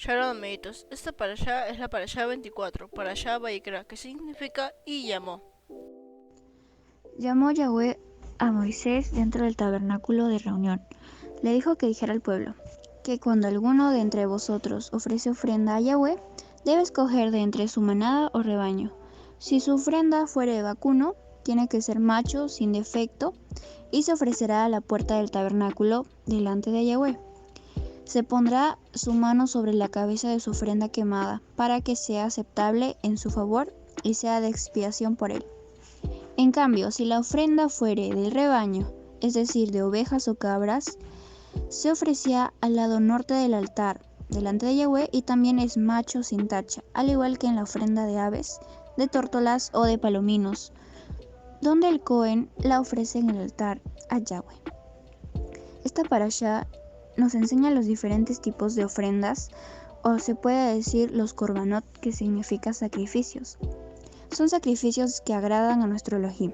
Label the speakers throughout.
Speaker 1: Shalom amiguitos, esta parashá es la parashá 24, parashá Vayikra, que significa y llamó.
Speaker 2: Llamó Yahweh a Moisés dentro del tabernáculo de reunión. Le dijo que dijera al pueblo, que cuando alguno de entre vosotros ofrece ofrenda a Yahweh, debe escoger de entre su manada o rebaño. Si su ofrenda fuere de vacuno, tiene que ser macho, sin defecto, y se ofrecerá a la puerta del tabernáculo delante de Yahweh. Se pondrá su mano sobre la cabeza de su ofrenda quemada, para que sea aceptable en su favor y sea de expiación por él. En cambio, si la ofrenda fuere del rebaño, es decir, de ovejas o cabras, se ofrecía al lado norte del altar, delante de Yahweh, y también es macho sin tacha, al igual que en la ofrenda de aves, de tórtolas o de palominos, donde el Cohen la ofrece en el altar a Yahweh. Esta parashá nos enseña los diferentes tipos de ofrendas, o se puede decir los korbanot, que significa sacrificios. Son sacrificios que agradan a nuestro Elohim.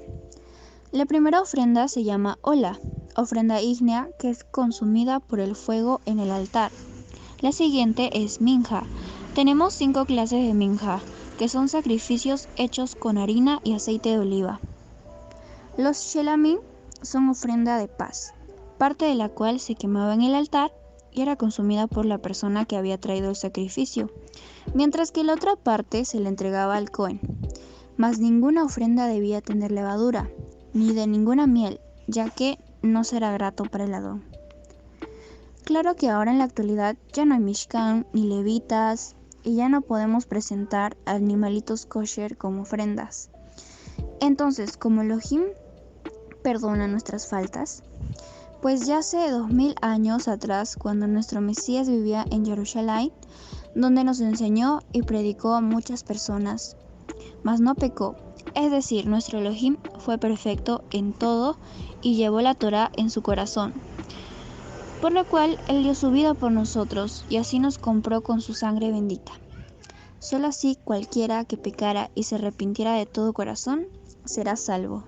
Speaker 2: La primera ofrenda se llama Ola, ofrenda ígnea que es consumida por el fuego en el altar. La siguiente es Minja. Tenemos 5 clases de Minja, que son sacrificios hechos con harina y aceite de oliva. Los Shelamim son ofrenda de paz, parte de la cual se quemaba en el altar y era consumida por la persona que había traído el sacrificio, mientras que la otra parte se le entregaba al Cohen. Mas ninguna ofrenda debía tener levadura, ni de ninguna miel, ya que no será grato para el Adón. Claro que ahora en la actualidad ya no hay Mishkan ni levitas, y ya no podemos presentar animalitos kosher como ofrendas. Entonces, como Elohim perdona nuestras faltas, pues ya hace 2000 años atrás, cuando nuestro Mesías vivía en Jerusalén, donde nos enseñó y predicó a muchas personas, mas no pecó. Es decir, nuestro Elohim fue perfecto en todo y llevó la Torá en su corazón, por lo cual Él dio su vida por nosotros y así nos compró con su sangre bendita. Solo así cualquiera que pecara y se arrepintiera de todo corazón será salvo.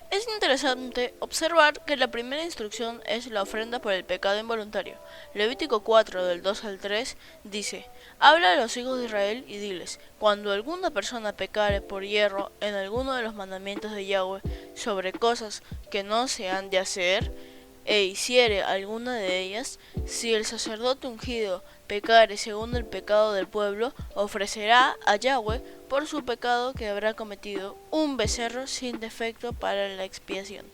Speaker 1: Es interesante observar que la primera instrucción es la ofrenda por el pecado involuntario. Levítico 4 del 2 al 3 dice: Habla a los hijos de Israel y diles: Cuando alguna persona pecare por hierro en alguno de los mandamientos de Yahweh sobre cosas que no se han de hacer, e hiciere alguna de ellas, si el sacerdote ungido pecare según el pecado del pueblo, ofrecerá a Yahweh por su pecado que habrá cometido un becerro sin defecto para la expiación.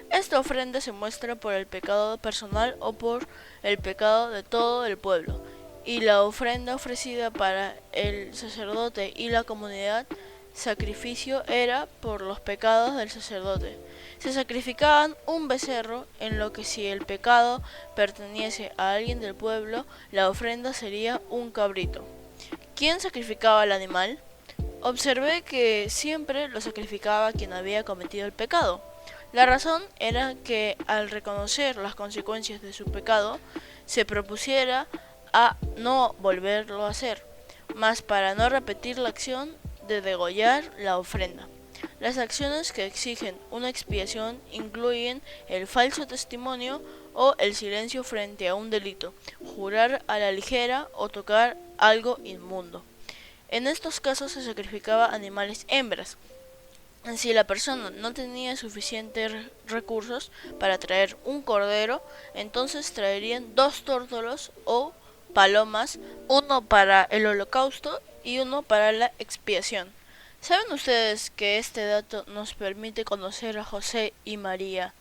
Speaker 1: Esta ofrenda se muestra por el pecado personal o por el pecado de todo el pueblo, y la ofrenda ofrecida para el sacerdote y la comunidad sacrificio era por los pecados del sacerdote. Se sacrificaban un becerro, en lo que si el pecado perteneciese a alguien del pueblo, la ofrenda sería un cabrito. ¿Quién sacrificaba el animal? Observé que siempre lo sacrificaba quien había cometido el pecado. La razón era que al reconocer las consecuencias de su pecado, se propusiera a no volverlo a hacer, mas para no repetir la acción de degollar la ofrenda. Las acciones que exigen una expiación incluyen el falso testimonio o el silencio frente a un delito, jurar a la ligera o tocar algo inmundo. En estos casos se sacrificaba animales hembras. Si la persona no tenía suficientes recursos para traer un cordero, entonces traerían 2 tórtolos o palomas, uno para el holocausto y uno para la expiación. ¿Saben ustedes que este dato nos permite conocer a José y María?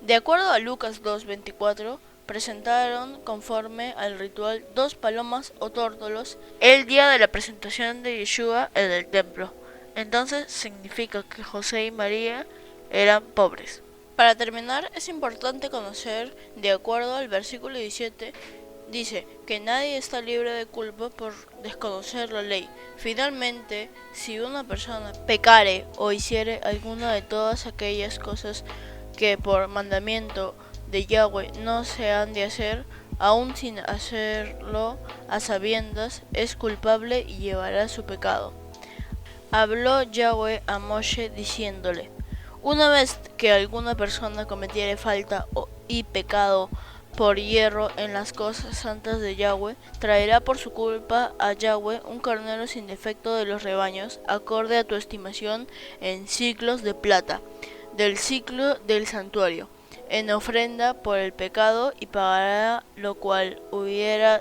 Speaker 1: De acuerdo a Lucas 2:24, presentaron conforme al ritual 2 palomas o tórtolos el día de la presentación de Yeshua en el templo. Entonces significa que José y María eran pobres. Para terminar, es importante conocer, de acuerdo al versículo 17, dice que nadie está libre de culpa por desconocer la ley. Finalmente, si una persona pecare o hiciere alguna de todas aquellas cosas que por mandamiento de Yahweh no se han de hacer, aun sin hacerlo a sabiendas, es culpable y llevará su pecado. Habló Yahweh a Moshe diciéndole: Una vez que alguna persona cometiere falta y pecado por hierro en las cosas santas de Yahweh, traerá por su culpa a Yahweh un carnero sin defecto de los rebaños, acorde a tu estimación en siclos de plata, del ciclo del santuario, en ofrenda por el pecado, y pagará lo cual hubiera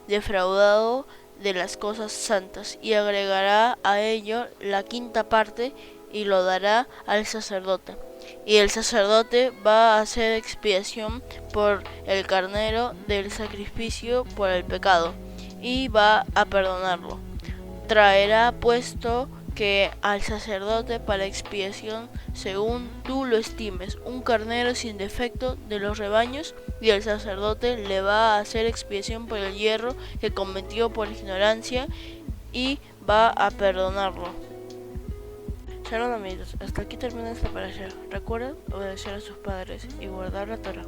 Speaker 1: defraudado de las cosas santas, y agregará a ello la quinta parte, y lo dará al sacerdote. Y el sacerdote va a hacer expiación por el carnero del sacrificio por el pecado, y va a perdonarlo. Traerá puesto que al sacerdote para expiación, según tú lo estimes, un carnero sin defecto de los rebaños, y el sacerdote le va a hacer expiación por el hierro que cometió por ignorancia, y va a perdonarlo. Shalom amigos, hasta aquí termina esta parasha. Recuerden obedecer a sus padres y guardar la Torah.